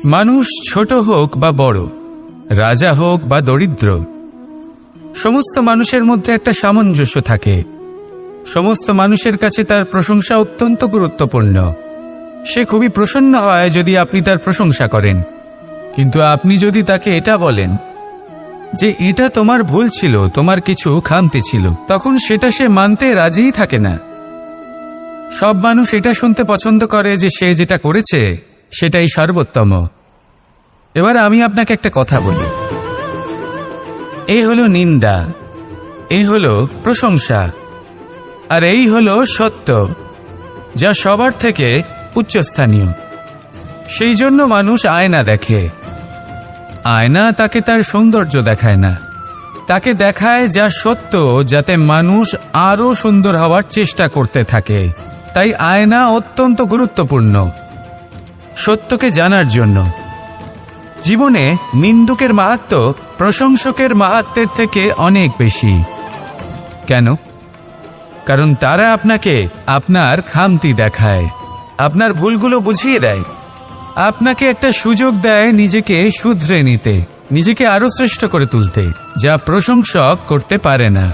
মানুষ ছোট হোক বা বড়, রাজা হোক বা দরিদ্র, সমস্ত মানুষের মধ্যে একটা সামঞ্জস্য থাকে। সমস্ত মানুষের কাছে তার প্রশংসা অত্যন্ত গুরুত্বপূর্ণ। সে খুবই প্রসন্ন হয় যদি আপনি তার প্রশংসা করেন, কিন্তু আপনি যদি তাকে এটা বলেন যে এটা তোমার ভুল ছিল, তোমার কিছু খামতি ছিল, তখন সেটা সে মানতে রাজিই থাকে না। সব মানুষ এটা শুনতে পছন্দ করে যে সে যেটা করেছে সেটাই সর্বোত্তম। এবার আমি আপনাকে একটা কথা বলি, এই হলো নিন্দা, এই হলো প্রশংসা, আর এই হলো সত্য, যা সবার থেকে উচ্চস্থানীয়। সেই জন্য মানুষ আয়না দেখে। আয়না তাকে তার সৌন্দর্য দেখায় না, তাকে দেখায় যা সত্য, যাতে মানুষ আরও সুন্দর হওয়ার চেষ্টা করতে থাকে। তাই আয়না অত্যন্ত গুরুত্বপূর্ণ সত্যকে জানার জন্য। জীবনে নিন্দুকের মাহাত্ম্য প্রশংসকের মাহাত্ম্যের থেকে অনেক বেশি। কেন? কারণ তারা আপনাকে আপনার খামতি দেখায়, আপনার ভুলগুলো বুঝিয়ে দেয়, আপনাকে একটা সুযোগ দেয় নিজেকে শুধরে নিতে, নিজেকে আরো শ্রেষ্ঠ করে তুলতে, যা প্রশংসক করতে পারে না।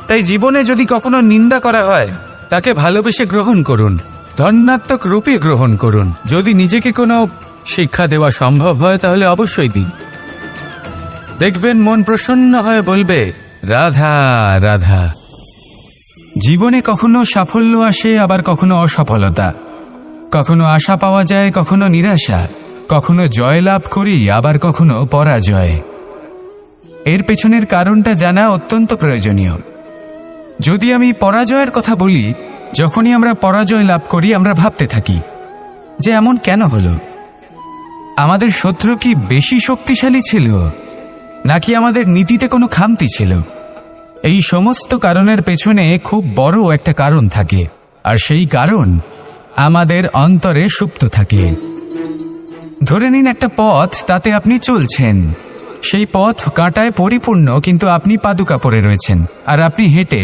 তাই জীবনে যদি কখনো নিন্দা করা হয়, তাকে ভালোবেসে গ্রহণ করুন, ধন্যাত্মক রূপে গ্রহণ করুন। যদি নিজেকে কোনো শিক্ষা দেওয়া সম্ভব হয় তাহলে অবশ্যই দিন। দেখবেন মন প্রসন্ন হয়ে বলবে, রাধা রাধা। জীবনে কখনো সাফল্য আসে, আবার কখনো অসফলতা, কখনো আশা পাওয়া যায়, কখনো নিরাশা, কখনো জয় লাভ করি, আবার কখনো পরাজয়। এর পেছনের কারণটা জানা অত্যন্ত প্রয়োজনীয়। যদি আমি পরাজয়ের কথা বলি, যখনই আমরা পরাজয় লাভ করি আমরা ভাবতে থাকি যে এমন কেন হলো? আমাদের শত্রু কি বেশি শক্তিশালী ছিল, নাকি আমাদের নীতিতে কোনো খামতি ছিল? এই সমস্ত কারণের পেছনে খুব বড় একটা কারণ থাকে, আর সেই কারণ আমাদের অন্তরে সুপ্ত থাকে। ধরে নিন একটা পথ, তাতে আপনি চলছেন, সেই পথ কাঁটায় পরিপূর্ণ, কিন্তু আপনি পাদুকা পরে রয়েছেন আর আপনি হেঁটে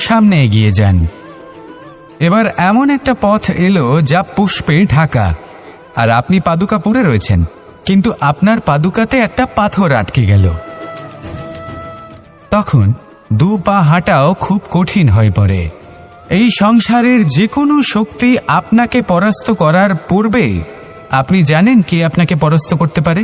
সামনে এগিয়ে যান। এবার এমন একটা পথ এলো যা পুষ্পে ঢাকা, আর আপনি পাদুকা পরে রয়েছেন, কিন্তু আপনার পাদুকাতে একটা পাথর আটকে গেল। তখন দু পা হাঁটাও খুব কঠিন হয়ে পড়ে। এই সংসারের যে কোনো শক্তি আপনাকে পরাস্ত করার পূর্বে আপনি জানেন কে আপনাকে পরাস্ত করতে পারে?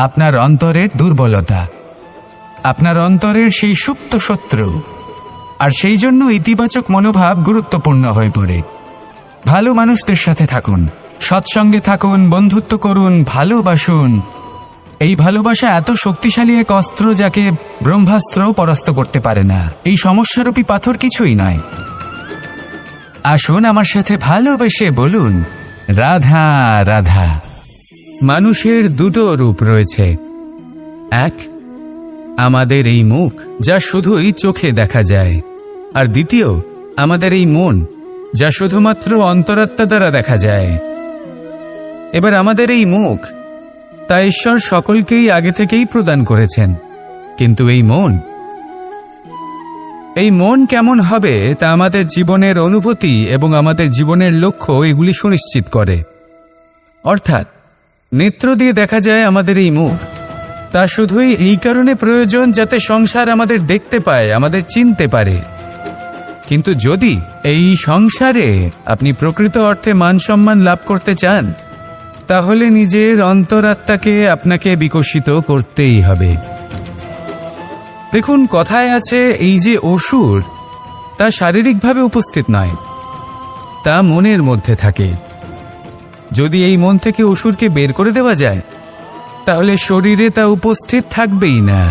আপনার অন্তরের দুর্বলতা, আপনার অন্তরের সেই সুপ্ত শত্রু। আর সেই জন্য ইতিবাচক মনোভাব গুরুত্বপূর্ণ হয়ে পড়ে। ভালো মানুষদের সাথে থাকুন, সৎসঙ্গে থাকুন, বন্ধুত্ব করুন, ভালোবাসুন। এই ভালোবাসা এত শক্তিশালী এক অস্ত্র যাকে ব্রহ্মাস্ত্রও পরাস্ত করতে পারে না। এই সমস্যারূপী পাথর কিছুই নয়। আসুন আমার সাথে ভালোবেসে বলুন, রাধা রাধা। মানুষের দুটো রূপ রয়েছে। এক, আমাদের এই মুখ, যা শুধুই চোখে দেখা যায়, আর দ্বিতীয় আমাদের এই মন, যা শুধুমাত্র অন্তরাত্মা দ্বারা দেখা যায়। এবার আমাদের এই মুখ, তা ঈশ্বর সকলকেই আগে থেকেই প্রদান করেছেন, কিন্তু এই মন কেমন হবে তা আমাদের জীবনের অনুভূতি এবং আমাদের জীবনের লক্ষ্য এগুলি সুনিশ্চিত করে। অর্থাৎ নেত্র দিয়ে দেখা যায় আমাদের এই মুখ, তা শুধুই এই কারণে প্রয়োজন যাতে সংসার আমাদের দেখতে পায়, আমাদের চিনতে পারে। কিন্তু যদি এই সংসারে আপনি প্রকৃত অর্থে মান সম্মান লাভ করতে চান, তাহলে নিজের অন্তরাত্মাকে আপনাকে বিকশিত করতেই হবে। দেখুন, কথায় আছে এই যে অসুর, তা শারীরিকভাবে উপস্থিত নয়, তা মনের মধ্যে থাকে। যদি এই মন থেকে অসুরকে বের করে দেওয়া যায়, তাহলে শরীরে তা উপস্থিত থাকবেই না।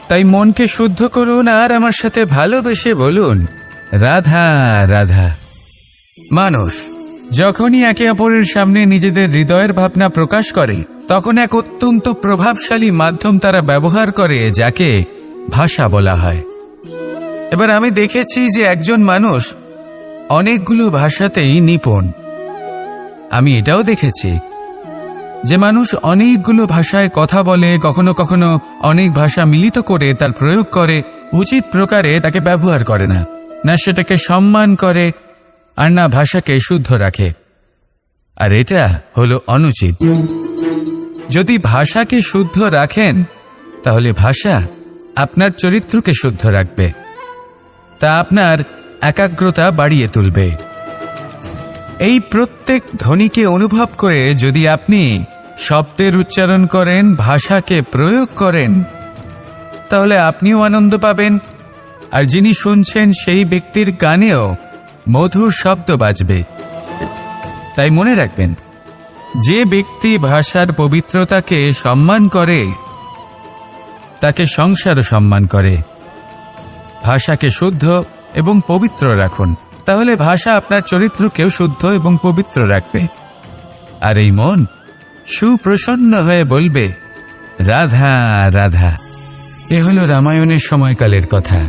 তাই মনকে শুদ্ধ করুন আর আমার সাথে ভালোবেসে বলুন, রাধা রাধা। মানুষ যখনই একে অপরের সামনে নিজেদের হৃদয়ের ভাবনা প্রকাশ করে, তখন এক অত্যন্ত প্রভাবশালী মাধ্যম তারা ব্যবহার করে, যাকে ভাষা বলা হয়। এবার আমি দেখেছি যে একজন মানুষ অনেকগুলো ভাষাতেই নিপুণ। আমি এটাও দেখেছি যে মানুষ অনেকগুলো ভাষায় কথা বলে, কখনো কখনো অনেক ভাষা মিলিত করে তার প্রয়োগ করে, উচিত প্রকারে তাকে ব্যবহার করে না, না সেটাকে সম্মান করে, আর না ভাষাকে শুদ্ধ রাখে। আর এটা হলো অনুচিত। যদি ভাষাকে শুদ্ধ রাখেন তাহলে ভাষা আপনার চরিত্রকে শুদ্ধ রাখবে, তা আপনার একাগ্রতা বাড়িয়ে তুলবে। এই প্রত্যেক ধ্বনিকে অনুভব করে যদি আপনি শব্দের উচ্চারণ করেন, ভাষাকে প্রয়োগ করেন, তাহলে আপনিও আনন্দ পাবেন, আর যিনি শুনছেন সেই ব্যক্তির কানেও মধুর শব্দ বাজবে। তাই মনে রাখবেন, যে ব্যক্তি ভাষার পবিত্রতাকে সম্মান করে তাকে সংসারও সম্মান করে। ভাষাকে শুদ্ধ এবং পবিত্র রাখুন, তাহলে ভাষা আপনার চরিত্রকেও শুদ্ধ এবং পবিত্র রাখবে। আর এই মন সুপ্রসন্ন হয়ে বলবে, রাধা রাধা। এ হলো রামায়ণের সময়কালের কথা।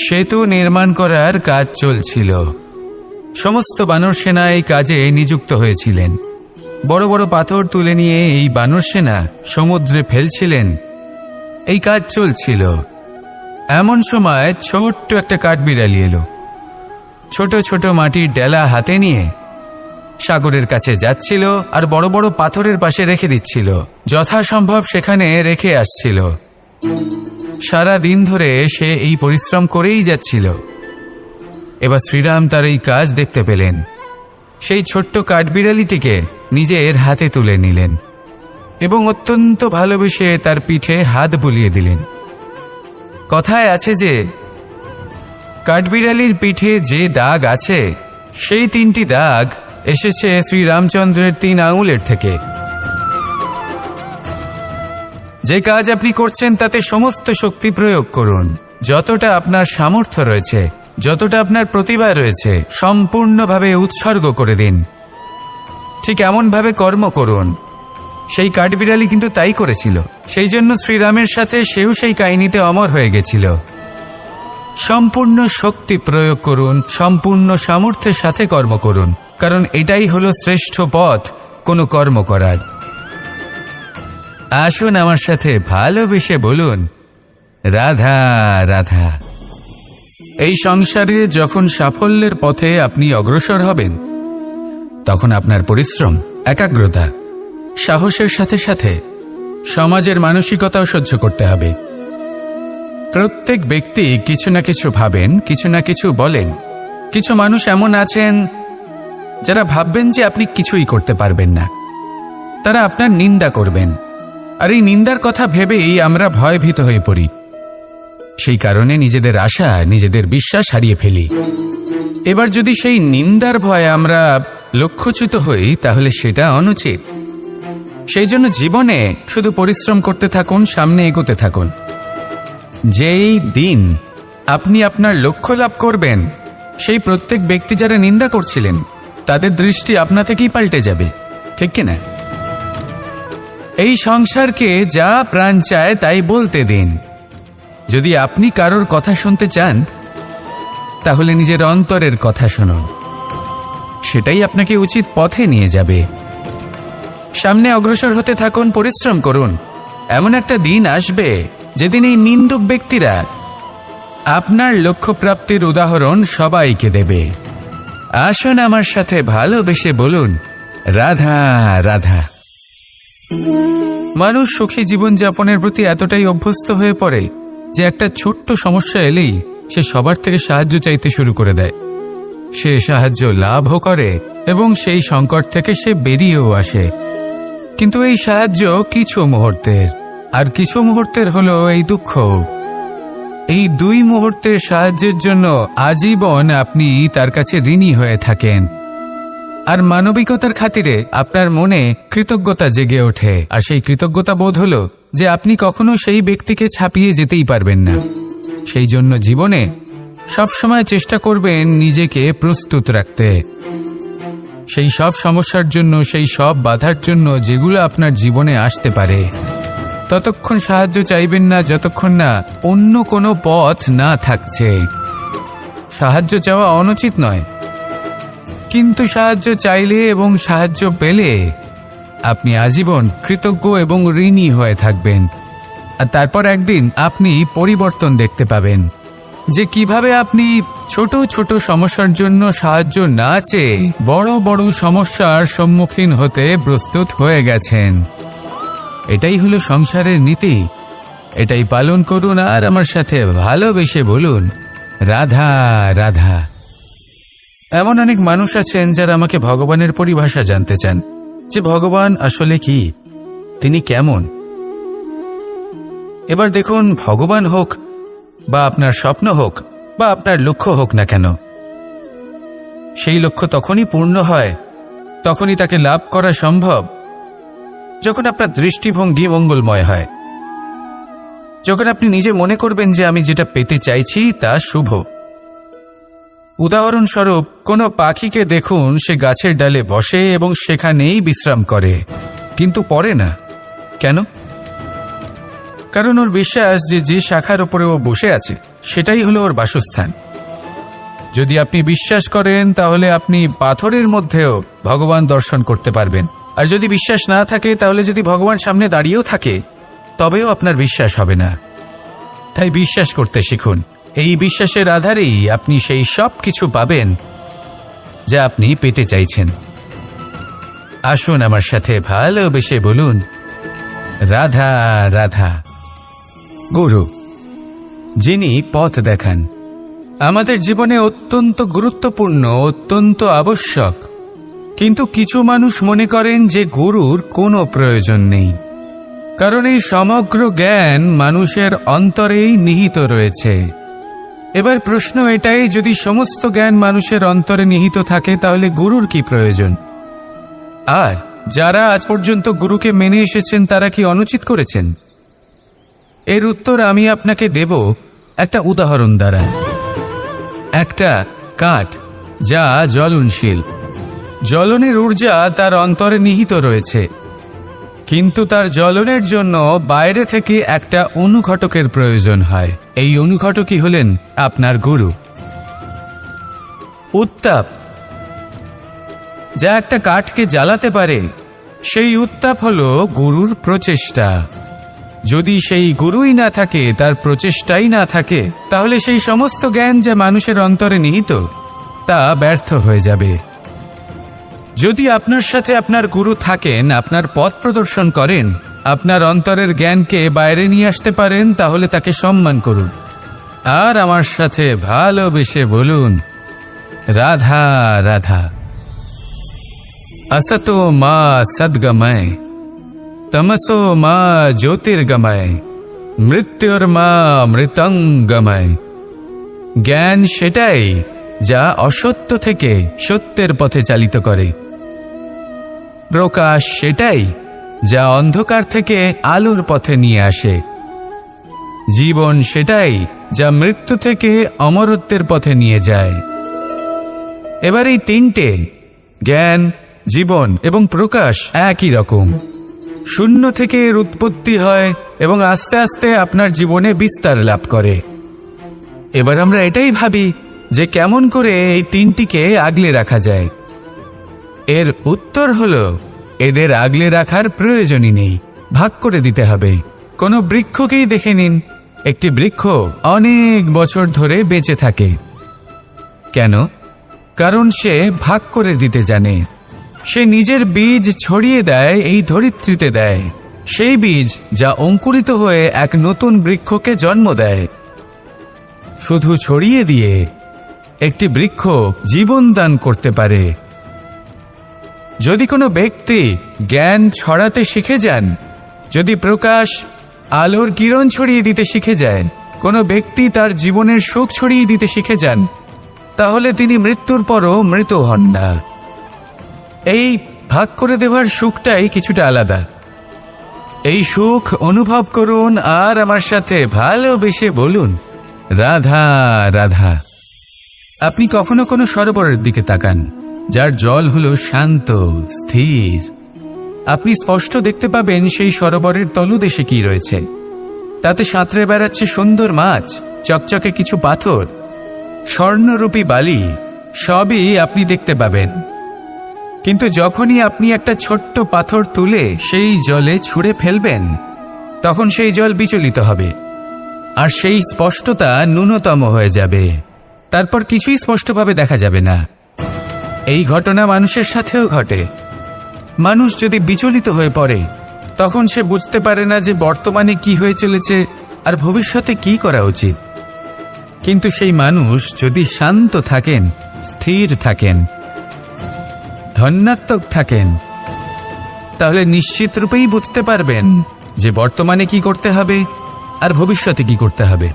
সেতু নির্মাণ করার কাজ চলছিল। সমস্ত বানর সেনা এই কাজে নিযুক্ত হয়েছিলেন। বড় বড় পাথর তুলে নিয়ে এই বানর সেনা সমুদ্রে ফেলছিলেন। এই কাজ চলছিল। এমন সময় ছোট্ট একটা কাঠবিড়ালি এলো। ছোট ছোট মাটির ডেলা হাতে নিয়ে সাগরের কাছে যাচ্ছিল আর বড় বড় পাথরের পাশে রেখে দিচ্ছিল, যথাসম্ভব সেখানে রেখে আসছিল। সারা দিন ধরে সে এই পরিশ্রম করেই যাচ্ছিল। এবার শ্রীরাম তার এই কাজ দেখতে পেলেন। সেই ছোট্ট কাঠবিড়ালিটিকে নিজের হাতে তুলে নিলেন এবং অত্যন্ত ভালোবেসে তার পিঠে হাত বুলিয়ে দিলেন। কথায় আছে যে কাঠবিড়ালির পিঠে যে দাগ আছে, সেই 3টি দাগ এসেছে শ্রীরামচন্দ্রের 3 আঙুলের থেকে। যে কাজ আপনি করছেন তাতে সমস্ত শক্তি প্রয়োগ করুন। যতটা আপনার সামর্থ্য রয়েছে, যতটা আপনার প্রতিভা রয়েছে, সম্পূর্ণভাবে উৎসর্গ করে দিন। ঠিক এমনভাবে কর্ম করুন। সেই কাঠবিড়ালি কিন্তু তাই করেছিল। সেই জন্য শ্রীরামের সাথে সেও সেই কাহিনীতে অমর হয়ে গেছিল। সম্পূর্ণ শক্তি প্রয়োগ করুন, সম্পূর্ণ সামর্থ্যের সাথে কর্ম করুন, কারণ এটাই হলো শ্রেষ্ঠ পথ কোনো কর্ম করার। আসুন আমার সাথে ভালোবেসে বলুন, রাধা রাধা। এই সংসারে যখন সাফল্যের পথে আপনি অগ্রসর হবেন, তখন আপনার পরিশ্রম, একাগ্রতা, সাহসের সাথে সাথে সমাজের মানসিকতাও সহ্য করতে হবে। প্রত্যেক ব্যক্তি কিছু না কিছু ভাবেন, কিছু না কিছু বলেন। কিছু মানুষ এমন আছেন যারা ভাববেন যে আপনি কিছুই করতে পারবেন না। তারা আপনার নিন্দা করবেন, আর এই নিন্দার কথা ভেবেই আমরা ভয়ভীত হয়ে পড়ি। সেই কারণে নিজেদের আশা, নিজেদের বিশ্বাস হারিয়ে ফেলি। এবার যদি সেই নিন্দার ভয়ে আমরা লক্ষ্যচ্যুত হই, তাহলে সেটা অনুচিত। সেই জন্য জীবনে শুধু পরিশ্রম করতে থাকুন, সামনে এগোতে থাকুন। যেই দিন আপনি আপনার লক্ষ্য লাভ করবেন, সেই প্রত্যেক ব্যক্তি যারা নিন্দা করছিলেন তাদের দৃষ্টি আপনা থেকেই পাল্টে যাবে, ঠিক কিনা? এই সংসারকে যা প্রাণ চায় তাই বলতে দিন। যদি আপনি কারোর কথা শুনতে চান, তাহলে নিজের অন্তরের কথা শুনুন। সেটাই আপনাকে উচিত পথে নিয়ে যাবে। সামনে অগ্রসর হতে থাকুন, পরিশ্রম করুন। এমন একটা দিন আসবে যেদিন এই নিন্দুক ব্যক্তিরা আপনার লক্ষ্যপ্রাপ্তির উদাহরণ সবাইকে দেবে। আসুন আমার সাথে ভালোবেসে বলুন, রাধা রাধা। মানুষ সুখী জীবনযাপনের প্রতি এতটাই অভ্যস্ত হয়ে পড়ে যে একটা ছোট্ট সমস্যা এলেই সে সবার থেকে সাহায্য চাইতে শুরু করে দেয়। সে সাহায্য লাভও করে এবং সেই সংকট থেকে সে বেরিয়েও আসে। কিন্তু এই সাহায্য কিছু মুহূর্তের, আর কিছু মুহূর্তের হলো এই দুঃখ। এই 2 মুহূর্তের সাহায্যের জন্য আজীবন আপনি তার কাছে ঋণী হয়ে থাকেন। আর মানবিকতার খাতিরে আপনার মনে কৃতজ্ঞতা জেগে ওঠে। আর সেই কৃতজ্ঞতা বোধ হলো যে আপনি কখনো সেই ব্যক্তিকে ছাপিয়ে যেতেই পারবেন না। সেই জন্য জীবনে সবসময় চেষ্টা করবেন নিজেকে প্রস্তুত রাখতে সেই সব সমস্যার জন্য, সেই সব বাধার জন্য যেগুলো আপনার জীবনে আসতে পারে। ততক্ষণ সাহায্য চাইবেন না যতক্ষণ না অন্য কোনো পথ না থাকছে। সাহায্য চাওয়া অনুচিত নয়, কিন্তু সাহায্য চাইলে এবং সাহায্য পেলে আপনি আজীবন কৃতজ্ঞ এবং ঋণী হয়ে থাকবেন। আর তারপর একদিন আপনি পরিবর্তন দেখতে পাবেন। যে কিভাবে আপনি ছোট ছোট সমস্যার জন্য সাহায্য না চেয়ে বড় বড় সমস্যার সম্মুখীন হতে প্রস্তুত হয়ে গেছেন। এটাই হলো সংসারের নীতি। এটাই পালন করুন আর আমার সাথে ভালোবেসে বলুন, রাধা রাধা। এমন অনেক মানুষ আছেন যারা আমাকে ভগবানের পরিভাষা জানতে চান, যে ভগবান আসলে কি, তিনি কেমন। এবার দেখুন, ভগবান হোক বা আপনার স্বপ্ন হোক বা আপনার লক্ষ্য হোক না কেন, সেই লক্ষ্য তখনই পূর্ণ হয়, তখনই তাকে লাভ করা সম্ভব যখন আপনার দৃষ্টিভঙ্গি মঙ্গলময় হয়, যখন আপনি নিজে মনে করবেন যে আমি যেটা পেতে চাইছি তা শুভ। উদাহরণস্বরূপ, কোনো পাখিকে দেখুন, সে গাছের ডালে বসে এবং সেখানেই বিশ্রাম করে, কিন্তু পড়ে না। কেন? কারণ ওর বিশ্বাস যে যে শাখার উপরে ও বসে আছে সেটাই হলো ওর বাসস্থান। যদি আপনি বিশ্বাস করেন তাহলে আপনি পাথরের মধ্যেও ভগবান দর্শন করতে পারবেন। আর যদি বিশ্বাস না থাকে, তাহলে যদি ভগবান সামনে দাঁড়িয়েও থাকে তবেও আপনার বিশ্বাস হবে না। তাই বিশ্বাস করতে শিখুন। এই বিশ্বাসের আধারেই আপনি সেই সব কিছু পাবেন যা আপনি পেতে চাইছেন। আসুন আমার সাথে ভালোবেসে বলুন, রাধা রাধা। গুরু, যিনি পথ দেখান, আমাদের জীবনে অত্যন্ত গুরুত্বপূর্ণ, অত্যন্ত আবশ্যক। কিন্তু কিছু মানুষ মনে করেন যে গুরুর কোনো প্রয়োজন নেই, কারণ এই সমগ্র জ্ঞান মানুষের অন্তরেই নিহিত রয়েছে। এবার প্রশ্ন এটাই, যদি সমস্ত জ্ঞান মানুষের অন্তরে নিহিত থাকে তাহলে গুরুর কি প্রয়োজন? আর যারা আজ পর্যন্ত গুরুকে মেনে এসেছেন তারা কি অনুচিত করেছেন? এর উত্তর আমি আপনাকে দেব একটা উদাহরণ দ্বারা। একটা কাঠ যা জ্বলনশীল, জ্বলনের ঊর্জা তার অন্তরে নিহিত রয়েছে, কিন্তু তার জ্বলনের জন্য বাইরে থেকে একটা অনুঘটকের প্রয়োজন হয়। এই অনুঘটকই হলেন আপনার গুরু। উত্তাপ যা একটা কাঠকে জ্বালাতে পারে, সেই উত্তাপ হলো গুরুর প্রচেষ্টা। যদি সেই গুরুই না থাকে, তার প্রচেষ্টাই না থাকে, তাহলে সেই সমস্ত জ্ঞান যা মানুষের অন্তরে নিহিত তা ব্যর্থ হয়ে যাবে। যদি আপনার সাথে আপনার গুরু থাকেন, আপনার পথ প্রদর্শন করেন, আপনার অন্তরের জ্ঞানকে বাইরে নিয়ে আসতে পারেন, তাহলে তাকে সম্মান করুন আর আমার সাথে ভালোবেসে বলুন, রাধা রাধা। असतो मा सद्गमय, तमसो मा ज्योतिर्गमय, মৃত্যুর্মা মৃতঙ্গময়। জ্ঞান সেটাই যা অসত্য থেকে সত্যের পথে চালিত করে। প্রকাশ সেটাই যা অন্ধকার থেকে আলোর পথে নিয়ে আসে। জীবন সেটাই যা মৃত্যু থেকে অমরত্বের পথে নিয়ে যায়। এবার এই তিনটে, জ্ঞান, জীবন এবং প্রকাশ, একই রকম। শূন্য থেকে এর উৎপত্তি হয় এবং আস্তে আস্তে আপনার জীবনে বিস্তার লাভ করে। এবার আমরা এটাই ভাবি যে কেমন করে এই তিনটিকে আগলে রাখা যায়। এর উত্তর হলো, এদের আগলে রাখার প্রয়োজনই নেই, ভাগ করে দিতে হবে। কোনো বৃক্ষকেই দেখে নিন, একটি বৃক্ষ অনেক বছর ধরে বেঁচে থাকে। কেন? কারণ সে ভাগ করে দিতে জানে। সে নিজের বীজ ছড়িয়ে দেয়, এই ধরিত্রীতে দেয়, সেই বীজ যা অঙ্কুরিত হয়ে এক নতুন বৃক্ষকে জন্ম দেয়। শুধু ছড়িয়ে দিয়ে একটি বৃক্ষ জীবন দান করতে পারে। যদি কোনো ব্যক্তি জ্ঞান ছড়াতে শিখে যান, যদি প্রকাশ, আলোর কিরণ ছড়িয়ে দিতে শিখে যায়, কোনো ব্যক্তি তার জীবনের সুখ ছড়িয়ে দিতে শিখে যান, তাহলে তিনি মৃত্যুর পরও মৃত হন না। এই ভাগ করে দেওয়ার সুখটাই কিছুটা আলাদা। এই সুখ অনুভব করুন আর আমার সাথে ভালোবেসে বলুন, রাধা রাধা। আপনি কখনো কোনো সরোবরের দিকে তাকান, যার জল হলো শান্ত, স্থির। আপনি স্পষ্ট দেখতে পাবেন সেই সরোবরের তলদেশে কি রয়েছে। তাতে সাঁতরে বেড়াচ্ছে সুন্দর মাছ, চকচকে কিছু পাথর, স্বর্ণরূপী বালি, সবই আপনি দেখতে পাবেন। কিন্তু যখনই আপনি একটা ছোট্ট পাথর তুলে সেই জলে ছুঁড়ে ফেলবেন, তখন সেই জল বিচলিত হবে। আর সেই স্পষ্টতা ন্যূনতম হয়ে যাবে। তারপর কিছুই স্পষ্টভাবে দেখা যাবে না। এই ঘটনা মানুষের সাথেও ঘটে। মানুষ যদি বিচলিত হয়ে পড়ে, তখন সে বুঝতে পারে না যে বর্তমানে কি হয়ে চলেছে আর ভবিষ্যতে কি করা উচিত। কিন্তু সেই মানুষ যদি শান্ত থাকেন, স্থির থাকেন, ধন্যাত্মক থাকেন, তাহলে নিশ্চিত রূপেই বুঝতে পারবেন যে বর্তমানে কি করতে হবে আর ভবিষ্যতে কি করতে হবে।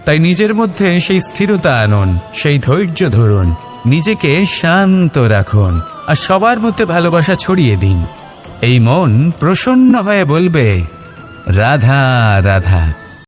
তাই নিজের মধ্যে সেই স্থিরতা আনুন, সেই ধৈর্য ধরুন, নিজেকে শান্ত রাখুন আর সবার মধ্যে ভালোবাসা ছড়িয়ে দিন। এই মন প্রসন্ন হয়ে বলবে, রাধা রাধা।